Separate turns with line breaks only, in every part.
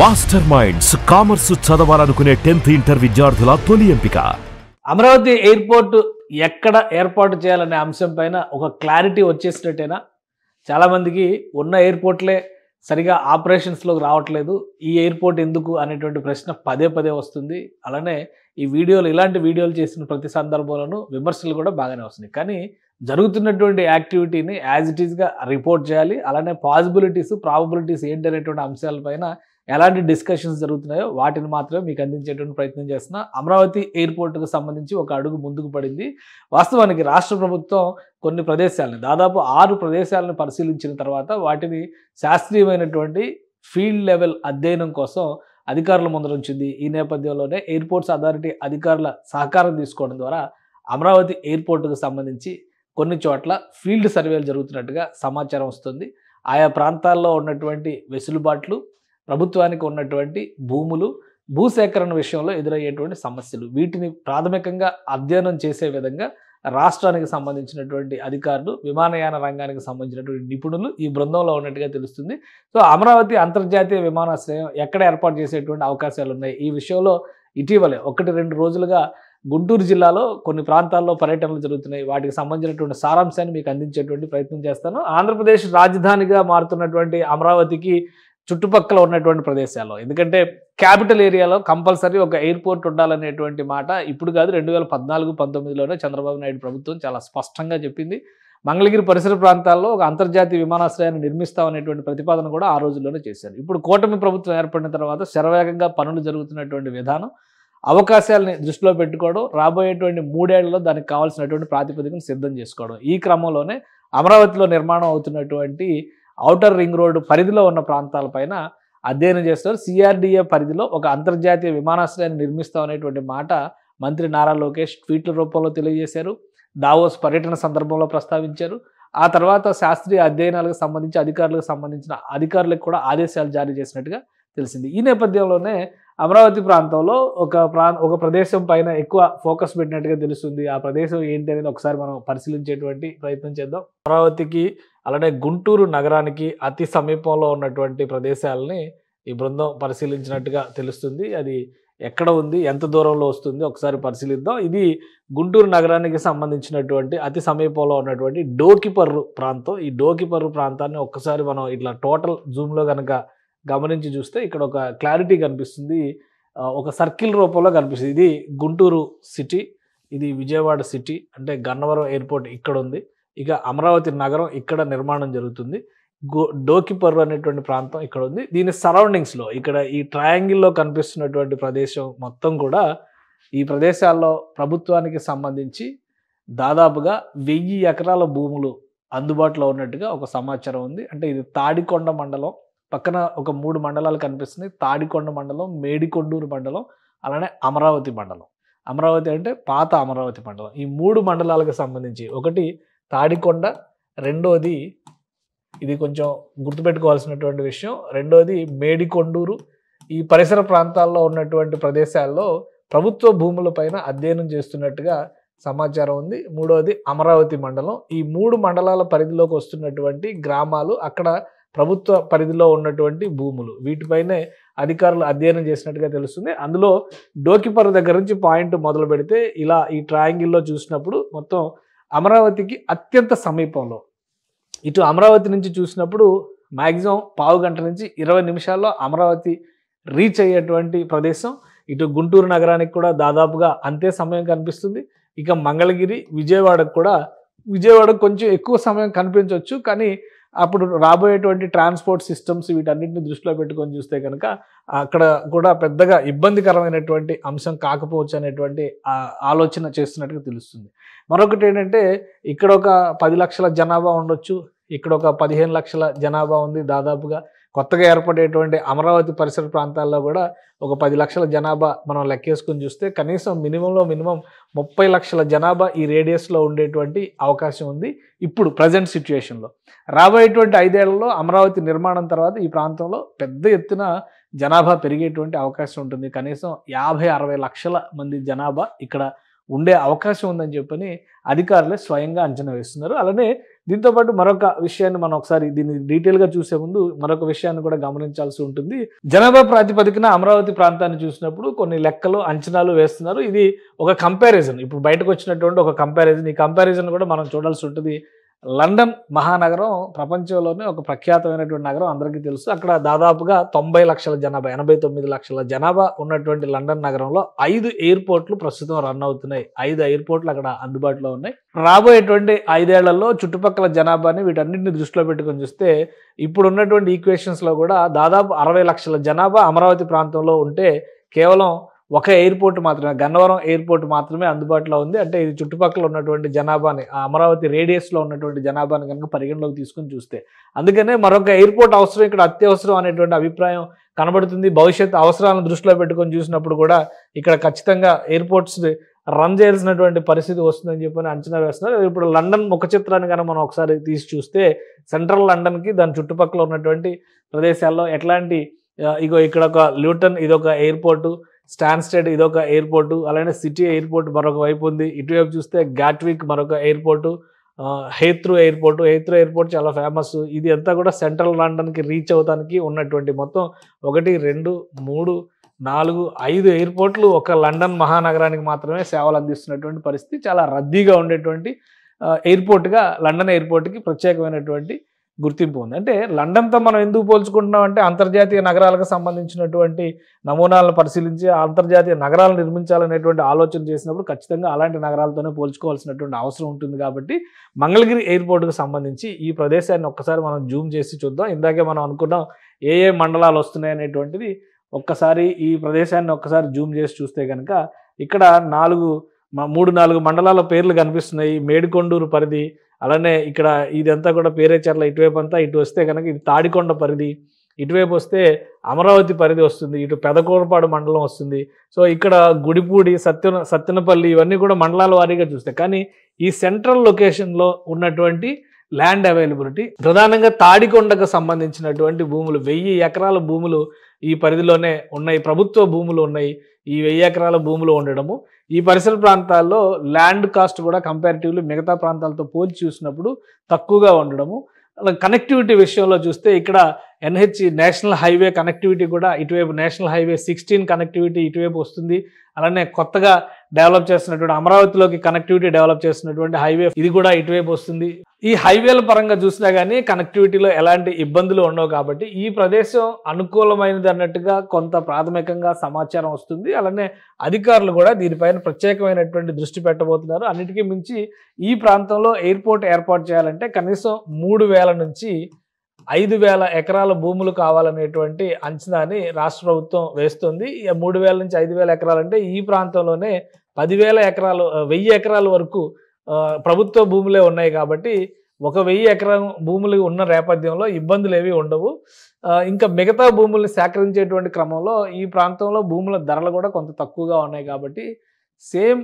Master minds commerce చదవాలనుకునే 10th inter విద్యార్థుల తొలి ఎంపిక.
అమరావతి ఎయిర్పోర్ట్ ఎక్కడ ఏర్పాటు చేయాలనే అంశం పైన ఒక క్లారిటీ వచ్చేసినట్టేనా? చాలామందికి ఉన్న ఎయిర్పోర్ట్లే సరిగా ఆపరేషన్స్లోకి రావట్లేదు, ఈ ఎయిర్పోర్ట్ ఎందుకు అనేటువంటి ప్రశ్న పదే పదే వస్తుంది. అలానే ఈ వీడియోలు ఇలాంటి వీడియోలు చేసిన ప్రతి సందర్భంలోనూ విమర్శలు కూడా బాగానే వస్తున్నాయి. కానీ జరుగుతున్నటువంటి యాక్టివిటీని యాజ్ ఇట్ ఈస్గా రిపోర్ట్ చేయాలి. అలానే పాసిబిలిటీస్ ప్రాబబిలిటీస్ ఏంటి అనేటువంటి అంశాలపైన ఎలాంటి డిస్కషన్స్ జరుగుతున్నాయో వాటిని మాత్రమే మీకు అందించేటువంటి ప్రయత్నం చేస్తున్నా. అమరావతి ఎయిర్పోర్ట్కు సంబంధించి ఒక అడుగు ముందుకు పడింది. వాస్తవానికి రాష్ట్ర ప్రభుత్వం కొన్ని ప్రదేశాలని, దాదాపు 6 ప్రదేశాలను పరిశీలించిన తర్వాత వాటిని శాస్త్రీయమైనటువంటి ఫీల్డ్ లెవెల్ అధ్యయనం కోసం అధికారుల ముందరుంచింది. ఈ నేపథ్యంలోనే ఎయిర్పోర్ట్స్ అథారిటీ అధికారుల సహకారం తీసుకోవడం ద్వారా అమరావతి ఎయిర్పోర్టుకు సంబంధించి కొన్ని చోట్ల ఫీల్డ్ సర్వేలు జరుగుతున్నట్టుగా సమాచారం వస్తుంది. ఆయా ప్రాంతాల్లో ఉన్నటువంటి వెసులుబాట్లు, ప్రభుత్వానికి ఉన్నటువంటి భూములు, భూసేకరణ విషయంలో ఎదురయ్యేటువంటి సమస్యలు, వీటిని ప్రాథమికంగా అధ్యయనం చేసే విధంగా రాష్ట్రానికి సంబంధించినటువంటి అధికారులు, విమానయాన రంగానికి సంబంధించినటువంటి నిపుణులు ఈ బృందంలో ఉన్నట్టుగా తెలుస్తుంది. సో అమరావతి అంతర్జాతీయ విమానాశ్రయం ఎక్కడ ఏర్పాటు చేసేటువంటి అవకాశాలు ఉన్నాయి, ఈ విషయంలో ఇటీవలే 1-2 రోజులుగా గుంటూరు జిల్లాలో కొన్ని ప్రాంతాల్లో పర్యటనలు జరుగుతున్నాయి. వాటికి సంబంధించినటువంటి సారాంశాన్ని మీకు అందించేటువంటి ప్రయత్నం చేస్తాను. ఆంధ్రప్రదేశ్ రాజధానిగా మారుతున్నటువంటి అమరావతికి చుట్టుపక్కల ఉన్నటువంటి ప్రదేశాల్లో, ఎందుకంటే క్యాపిటల్ ఏరియాలో కంపల్సరీ ఒక ఎయిర్పోర్ట్ ఉండాలనేటువంటి మాట ఇప్పుడు కాదు, 2014-19లోనే చంద్రబాబు నాయుడు ప్రభుత్వం చాలా స్పష్టంగా చెప్పింది. మంగళగిరి పరిసర ప్రాంతాల్లో ఒక అంతర్జాతీయ విమానాశ్రయాన్ని నిర్మిస్తామనేటువంటి ప్రతిపాదన కూడా ఆ రోజుల్లోనే చేశారు. ఇప్పుడు కూటమి ప్రభుత్వం ఏర్పడిన తర్వాత శరవేగంగా పనులు జరుగుతున్నటువంటి విధానం, అవకాశాలని దృష్టిలో పెట్టుకోవడం, రాబోయేటువంటి 3 ఏళ్లలో దానికి కావాల్సినటువంటి ప్రాతిపదికను సిద్ధం చేసుకోవడం, ఈ క్రమంలోనే అమరావతిలో నిర్మాణం అవుతున్నటువంటి ఔటర్ రింగ్ రోడ్డు పరిధిలో ఉన్న ప్రాంతాలపైన అధ్యయనం చేస్తారు. సిఆర్డీఏ పరిధిలో ఒక అంతర్జాతీయ విమానాశ్రయాన్ని నిర్మిస్తాం అనేటువంటి మాట మంత్రి నారా లోకేష్ ట్వీట్ల రూపంలో తెలియజేశారు. దావోస్ పర్యటన సందర్భంలో ప్రస్తావించారు. ఆ తర్వాత శాస్త్రీయ అధ్యయనాలకు సంబంధించి అధికారులకు కూడా ఆదేశాలు జారీ చేసినట్టుగా తెలిసింది. ఈ నేపథ్యంలోనే అమరావతి ప్రాంతంలో ఒక ప్రదేశం పైన ఎక్కువ ఫోకస్ పెట్టినట్టుగా తెలుస్తుంది. ఆ ప్రదేశం ఏంటి అనేది ఒకసారి మనం పరిశీలించేటువంటి ప్రయత్నం చేద్దాం. అమరావతికి అలానే గుంటూరు నగరానికి అతి సమీపంలో ఉన్నటువంటి ప్రదేశాలని ఈ బృందం పరిశీలించినట్టుగా తెలుస్తుంది. అది ఎక్కడ ఉంది, ఎంత దూరంలో వస్తుంది ఒకసారి పరిశీలిద్దాం. ఇది గుంటూరు నగరానికి సంబంధించినటువంటి అతి సమీపంలో ఉన్నటువంటి డోకిపర్రు ప్రాంతం. ఈ డోకిపర్రు ప్రాంతాన్ని ఒక్కసారి మనం ఇట్లా టోటల్ జూమ్లో కనుక గమనించి చూస్తే ఇక్కడ ఒక క్లారిటీ కనిపిస్తుంది. ఒక సర్కిల్ రూపంలో కనిపిస్తుంది. ఇది గుంటూరు సిటీ, ఇది విజయవాడ సిటీ, అంటే గన్నవరం ఎయిర్పోర్ట్ ఇక్కడ ఉంది. ఇక అమరావతి నగరం ఇక్కడ నిర్మాణం జరుగుతుంది. డోకిపర్రు అనేటువంటి ప్రాంతం ఇక్కడ ఉంది. దీని సరౌండింగ్స్లో ఇక్కడ ఈ ట్రయాంగిల్లో కనిపిస్తున్నటువంటి ప్రదేశం మొత్తం కూడా, ఈ ప్రదేశాల్లో ప్రభుత్వానికి సంబంధించి దాదాపుగా 1000 ఎకరాల భూములు అందుబాటులో ఉన్నట్టుగా ఒక సమాచారం ఉంది. అంటే ఇది తాడికొండ మండలం, పక్కన ఒక 3 మండలాలు కనిపిస్తున్నాయి. తాడికొండ మండలం, మేడికొండూరు మండలం, అలానే అమరావతి మండలం. అమరావతి అంటే పాత అమరావతి మండలం. ఈ 3 మండలాలకు సంబంధించి, ఒకటి తాడికొండ, రెండోది ఇది కొంచెం గుర్తుపెట్టుకోవాల్సినటువంటి విషయం, రెండోది మేడికొండూరు. ఈ పరిసర ప్రాంతాల్లో ఉన్నటువంటి ప్రదేశాల్లో ప్రభుత్వ భూములపైన అధ్యయనం చేస్తున్నట్టుగా సమాచారం ఉంది. మూడోది అమరావతి మండలం. ఈ 3 మండలాల పరిధిలోకి వస్తున్నటువంటి గ్రామాలు, అక్కడ ప్రభుత్వ పరిధిలో ఉన్నటువంటి భూములు, వీటిపైనే అధికారులు అధ్యయనం చేసినట్టుగా తెలుస్తుంది. అందులో డోకిపర్రు దగ్గర నుంచి పాయింట్ మొదలు పెడితే ఇలా ఈ ట్రయాంగిల్లో చూసినప్పుడు మొత్తం అమరావతికి అత్యంత సమీపంలో, ఇటు అమరావతి నుంచి చూసినప్పుడు మ్యాక్సిమం 15 గంట నుంచి 20 నిమిషాల్లో అమరావతి రీచ్ అయ్యేటువంటి ప్రదేశం. ఇటు గుంటూరు నగరానికి కూడా దాదాపుగా అంతే సమయం కనిపిస్తుంది. ఇక మంగళగిరి, విజయవాడకు కొంచెం ఎక్కువ సమయం కనిపించవచ్చు. కానీ అప్పుడు రాబోయేటువంటి ట్రాన్స్పోర్ట్ సిస్టమ్స్ వీటన్నిటిని దృష్టిలో పెట్టుకొని చూస్తే కనుక అక్కడ కూడా పెద్దగా ఇబ్బందికరమైనటువంటి అంశం కాకపోవచ్చు అనేటువంటి ఆలోచన చేస్తున్నట్టుగా తెలుస్తుంది. మరొకటి ఏంటంటే, ఇక్కడ ఒక 10 లక్షల జనాభా ఉండొచ్చు, ఇక్కడ ఒక 15 లక్షల జనాభా ఉంది. దాదాపుగా కొత్తగా ఏర్పడేటువంటి అమరావతి పరిసర ప్రాంతాల్లో కూడా ఒక 10 లక్షల జనాభా మనం లెక్కేసుకొని చూస్తే కనీసం మినిమం 30 లక్షల జనాభా ఈ రేడియస్లో ఉండేటువంటి అవకాశం ఉంది ఇప్పుడు ప్రజెంట్ సిచ్యుయేషన్లో. రాబోయేటువంటి 5 ఏళ్లలో అమరావతి నిర్మాణం తర్వాత ఈ ప్రాంతంలో పెద్ద ఎత్తున జనాభా పెరిగేటువంటి అవకాశం ఉంటుంది. కనీసం 50-60 లక్షల మంది జనాభా ఇక్కడ ఉండే అవకాశం ఉందని చెప్పని అధికారులే స్వయంగా అంచనా వేస్తున్నారు. అలానే దీంతోపాటు మరొక విషయాన్ని మనం ఒకసారి దీన్ని డీటెయిల్గా చూసే ముందు మరొక విషయాన్ని కూడా గమనించాల్సి ఉంటుంది. జనాభా ప్రాతిపదికన అమరావతి ప్రాంతాన్ని చూసినప్పుడు కొన్ని లెక్కలు అంచనాలు వేస్తున్నారు. ఇది ఒక కంపారిజన్, ఇప్పుడు బయటకు వచ్చినటువంటి ఒక కంపారిజన్. ఈ కంపారిజన్ కూడా మనం చూడాల్సి ఉంటుంది. లండన్ మహానగరం ప్రపంచంలోనే ఒక ప్రఖ్యాతమైనటువంటి నగరం, అందరికీ తెలుసు. అక్కడ దాదాపుగా 90 లక్షల జనాభా, 89 లక్షల జనాభా ఉన్నటువంటి లండన్ నగరంలో 5 ఎయిర్పోర్ట్లు ప్రస్తుతం రన్ అవుతున్నాయి. 5 ఎయిర్పోర్ట్లు అక్కడ అందుబాటులో ఉన్నాయి. రాబోయేటువంటి 5 ఏళ్లలో చుట్టుపక్కల జనాభాని వీటన్నింటిని దృష్టిలో పెట్టుకొని చూస్తే ఇప్పుడు ఉన్నటువంటి ఈక్వేషన్స్లో కూడా దాదాపు 60 లక్షల జనాభా అమరావతి ప్రాంతంలో ఉంటే కేవలం ఒక ఎయిర్పోర్ట్ మాత్రమే, గన్నవరం ఎయిర్పోర్ట్ మాత్రమే అందుబాటులో ఉంది. అంటే ఇది చుట్టుపక్కల ఉన్నటువంటి జనాభాని, ఆ అమరావతి రేడియస్లో ఉన్నటువంటి జనాభాని కనుక పరిగణలోకి తీసుకుని చూస్తే, అందుకనే మరొక ఎయిర్పోర్ట్ అవసరం, ఇక్కడ అత్యవసరం అనేటువంటి అభిప్రాయం కనబడుతుంది. భవిష్యత్ అవసరాలను దృష్టిలో పెట్టుకొని చూసినప్పుడు కూడా ఇక్కడ ఖచ్చితంగా ఎయిర్పోర్ట్స్ రన్ చేయాల్సినటువంటి పరిస్థితి వస్తుందని చెప్పని అంచనా వేస్తున్నారు. ఇప్పుడు లండన్ ముఖ చిత్రాన్ని కనుక మనం ఒకసారి తీసి చూస్తే సెంట్రల్ లండన్కి దాని చుట్టుపక్కల ఉన్నటువంటి ప్రదేశాల్లో ఎట్లాంటి ఇగో ఇక్కడ ఒక ల్యూటన్ ఇదొక ఎయిర్పోర్టు, స్టాన్స్టెడ్ ఇదొక ఎయిర్పోర్టు, అలానే సిటీ ఎయిర్పోర్ట్ మరొక వైపు ఉంది. ఇటువైపు చూస్తే గాట్విక్ మరొక ఎయిర్పోర్టు, హెయిత్రూ ఎయిర్పోర్ట్ చాలా ఫేమస్. ఇది అంతా కూడా సెంట్రల్ లండన్కి రీచ్ అవడానికి ఉన్నటువంటి మొత్తం 1, 2, 3, 4, 5 ఎయిర్పోర్ట్లు ఒక లండన్ మహానగరానికి మాత్రమే సేవలు అందిస్తున్నటువంటి పరిస్థితి. చాలా రద్దీగా ఉండేటువంటి ఎయిర్పోర్ట్గా లండన్ ఎయిర్పోర్ట్కి ప్రత్యేకమైనటువంటి గుర్తింపు ఉంది. అంటే లండన్తో మనం ఎందుకు పోల్చుకుంటున్నాం అంటే అంతర్జాతీయ నగరాలకు సంబంధించినటువంటి నమూనాలను పరిశీలించి అంతర్జాతీయ నగరాలను నిర్మించాలనేటువంటి ఆలోచన చేసినప్పుడు ఖచ్చితంగా అలాంటి నగరాలతోనే పోల్చుకోవాల్సినటువంటి అవసరం ఉంటుంది. కాబట్టి మంగళగిరి ఎయిర్పోర్ట్కి సంబంధించి ఈ ప్రదేశాన్ని ఒక్కసారి మనం జూమ్ చేసి చూద్దాం. ఇందాకే మనం అనుకున్నాం ఏ మండలాలు వస్తున్నాయి అనేటువంటిది. ఒక్కసారి ఈ ప్రదేశాన్ని ఒక్కసారి జూమ్ చేసి చూస్తే కనుక ఇక్కడ 3-4 మండలాల పేర్లు కనిపిస్తున్నాయి. మేడికొండూరు పరిధి, అలానే ఇక్కడ ఇదంతా కూడా పేరేచర్ల ఇటువైపు అంతా, ఇటు వస్తే కనుక ఇది తాడికొండ పరిధి, ఇటువైపు వస్తే అమరావతి పరిధి వస్తుంది, ఇటు పెదకూరపాడు మండలం వస్తుంది. సో ఇక్కడ గుడిపూడి, సత్తెనపల్లి ఇవన్నీ కూడా మండలాల వారీగా చూస్తే, కానీ ఈ సెంట్రల్ లొకేషన్లో ఉన్నటువంటి ల్యాండ్ అవైలబిలిటీ ప్రధానంగా తాడికొండకు సంబంధించినటువంటి భూములు 1000 ఎకరాల భూములు ఈ పరిధిలోనే ఉన్నాయి, ప్రభుత్వ భూములు ఉన్నాయి. ఈ 1000 ఎకరాల భూములు ఉండడము, ఈ పరిసర ప్రాంతాల్లో ల్యాండ్ కాస్ట్ కూడా కంపారిటివ్లీ మిగతా ప్రాంతాలతో పోల్చి చూసినప్పుడు తక్కువగా ఉండడము. కనెక్టివిటీ విషయంలో చూస్తే ఇక్కడ NH నేషనల్ హైవే కనెక్టివిటీ కూడా ఇటువైపు నేషనల్ హైవే 16 కనెక్టివిటీ ఇటువైపు వస్తుంది. అలానే కొత్తగా డెవలప్ చేస్తున్నటువంటి అమరావతిలోకి కనెక్టివిటీ డెవలప్ చేస్తున్నటువంటి హైవే ఇది కూడా ఇటువైపు వస్తుంది. ఈ హైవేల పరంగా చూసినా కానీ కనెక్టివిటీలో ఎలాంటి ఇబ్బందులు ఉండవు. కాబట్టి ఈ ప్రదేశం అనుకూలమైనది అన్నట్టుగా కొంత ప్రాథమికంగా సమాచారం వస్తుంది. అలానే అధికారులు కూడా దీనిపైన ప్రత్యేకమైనటువంటి దృష్టి పెట్టబోతున్నారు. అన్నిటికీ మించి ఈ ప్రాంతంలో ఎయిర్పోర్ట్ ఏర్పాటు చేయాలంటే కనీసం 3000 నుంచి 5000 ఎకరాల భూములు కావాలనేటువంటి అంచనాని రాష్ట్ర ప్రభుత్వం వేస్తుంది. 3000 నుంచి 5000 ఎకరాలు అంటే ఈ ప్రాంతంలోనే 10,000 ఎకరాలు, 1000 ఎకరాల వరకు ప్రభుత్వ భూములే ఉన్నాయి. కాబట్టి 1000 ఎకరం భూములు ఉన్న నేపథ్యంలో ఇబ్బందులు ఏవి ఉండవు. ఇంకా మిగతా భూముల్ని సేకరించేటువంటి క్రమంలో ఈ ప్రాంతంలో భూముల ధరలు కూడా కొంత తక్కువగా ఉన్నాయి. కాబట్టి సేమ్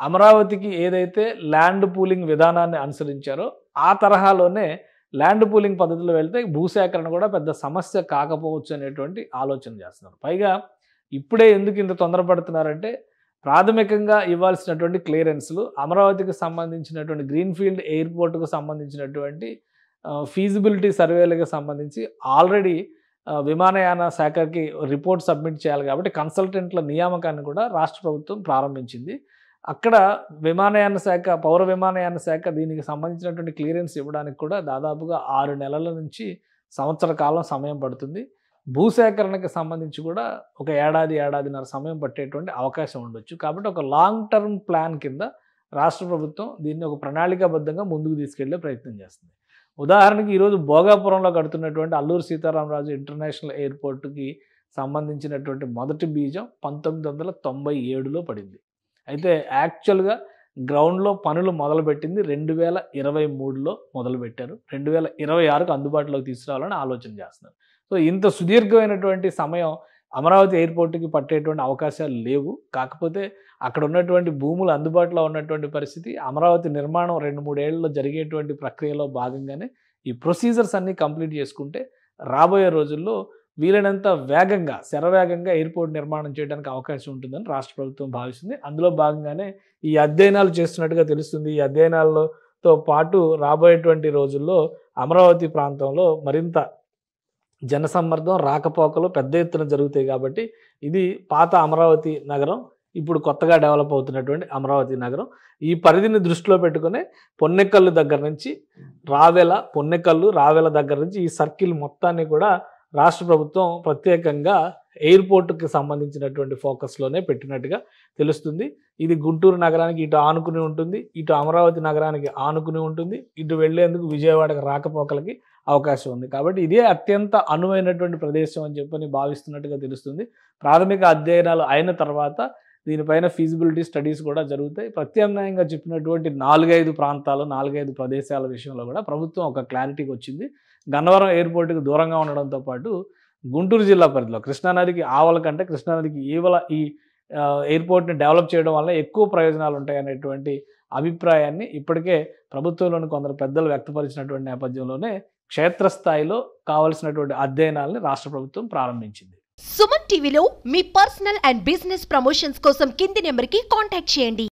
అమరావతికి ఏదైతే ల్యాండ్ పూలింగ్ విధానాన్ని అనుసరించారో ఆ తరహాలోనే ల్యాండ్ పూలింగ్ పద్ధతిలో వెళ్తే భూసేకరణ కూడా పెద్ద సమస్య కాకపోవచ్చు అనేటువంటి ఆలోచన చేస్తున్నారు. పైగా ఇప్పుడే ఎందుకు ఇంత తొందరపడుతున్నారంటే ప్రాథమికంగా ఇవ్వాల్సినటువంటి క్లియరెన్స్లు, అమరావతికి సంబంధించినటువంటి గ్రీన్ఫీల్డ్ ఎయిర్పోర్ట్కు సంబంధించినటువంటి ఫీజిబిలిటీ సర్వేలకు సంబంధించి ఆల్రెడీ విమానయాన శాఖకి రిపోర్ట్ సబ్మిట్ చేయాలి. కాబట్టి కన్సల్టెంట్ల నియామకాన్ని కూడా రాష్ట్ర ప్రభుత్వం ప్రారంభించింది. అక్కడ విమానయాన శాఖ, పౌర విమానయాన శాఖ దీనికి సంబంధించినటువంటి క్లియరెన్స్ ఇవ్వడానికి కూడా దాదాపుగా 6 నెలల నుంచి సంవత్సర కాలం సమయం పడుతుంది. భూసేకరణకు సంబంధించి కూడా ఒక ఏడాదిన్నర సమయం పట్టేటువంటి అవకాశం ఉండొచ్చు. కాబట్టి ఒక లాంగ్ టర్మ్ ప్లాన్ కింద రాష్ట్ర ప్రభుత్వం దీన్ని ఒక ప్రణాళికాబద్ధంగా ముందుకు తీసుకెళ్లే ప్రయత్నం చేస్తుంది. ఉదాహరణకి ఈరోజు భోగాపురంలో కడుతున్నటువంటి అల్లూరు సీతారామరాజు ఇంటర్నేషనల్ ఎయిర్పోర్ట్కి సంబంధించినటువంటి మొదటి బీజం 1997లో పడింది. అయితే యాక్చువల్గా గ్రౌండ్లో పనులు మొదలుపెట్టింది 2023లో మొదలుపెట్టారు. 2026కు అందుబాటులోకి తీసుకురావాలని ఆలోచన చేస్తున్నారు. సో ఇంత సుదీర్ఘమైనటువంటి సమయం అమరావతి ఎయిర్పోర్ట్కి పట్టేటువంటి అవకాశాలు లేవు. కాకపోతే అక్కడ ఉన్నటువంటి భూములు అందుబాటులో ఉన్నటువంటి పరిస్థితి, అమరావతి నిర్మాణం 2-3 ఏళ్లలో జరిగేటువంటి ప్రక్రియలో భాగంగానే ఈ ప్రొసీజర్స్ అన్నీ కంప్లీట్ చేసుకుంటే రాబోయే రోజుల్లో వీలైనంత వేగంగా, శరవేగంగా ఎయిర్పోర్ట్ నిర్మాణం చేయడానికి అవకాశం ఉంటుందని రాష్ట్ర ప్రభుత్వం భావిస్తుంది. అందులో భాగంగానే ఈ అధ్యయనాలు చేస్తున్నట్టుగా తెలుస్తుంది. ఈ అధ్యయనాలతో తో పాటు రాబోయేటువంటి రోజుల్లో అమరావతి ప్రాంతంలో మరింత జనసమ్మర్దం రాకపోకలు పెద్ద ఎత్తున జరుగుతాయి కాబట్టి ఇది పాత అమరావతి నగరం, ఇప్పుడు కొత్తగా డెవలప్ అవుతున్నటువంటి అమరావతి నగరం. ఈ పరిధిని దృష్టిలో పెట్టుకుని పొన్నెకల్లు దగ్గర నుంచి రావెల దగ్గర నుంచి ఈ సర్కిల్ మొత్తాన్ని కూడా రాష్ట్ర ప్రభుత్వం ప్రత్యేకంగా ఎయిర్పోర్టుకి సంబంధించినటువంటి ఫోకస్లోనే పెట్టినట్టుగా తెలుస్తుంది. ఇది గుంటూరు నగరానికి ఇటు ఆనుకుని ఉంటుంది, ఇటు అమరావతి నగరానికి ఆనుకుని ఉంటుంది, ఇటు వెళ్లేందుకు విజయవాడకి రాకపోకలకి అవకాశం ఉంది. కాబట్టి ఇదే అత్యంత అనువైనటువంటి ప్రదేశం అని చెప్పని భావిస్తున్నట్టుగా తెలుస్తుంది. ప్రాథమిక అధ్యయనాలు అయిన తర్వాత దీనిపైన ఫీజిబిలిటీ స్టడీస్ కూడా జరుగుతాయి. ప్రత్యామ్నాయంగా చెప్పినటువంటి 4-5 ప్రదేశాల విషయంలో కూడా ప్రభుత్వం ఒక క్లారిటీకి వచ్చింది. గన్నవరం ఎయిర్పోర్ట్కి దూరంగా ఉండడంతో పాటు గుంటూరు జిల్లా పరిధిలో కృష్ణానదికి ఆవల కంటే కృష్ణానదికి ఈవల ఈ ఎయిర్పోర్ట్ని డెవలప్ చేయడం వల్ల ఎక్కువ ప్రయోజనాలు ఉంటాయనేటువంటి అభిప్రాయాన్ని ఇప్పటికే ప్రభుత్వంలోని కొందరు పెద్దలు వ్యక్తపరిచినటువంటి నేపథ్యంలోనే క్షేత్రస్థాయిలో కావాల్సినటువంటి అధ్యయనాలని రాష్ట్ర ప్రభుత్వం ప్రారంభించింది.
సుమన్ టీవీలో మీ పర్సనల్ అండ్ బిజినెస్ ప్రమోషన్స్ కోసం కింది నెంబర్కి కాంటాక్ట్ చేయండి.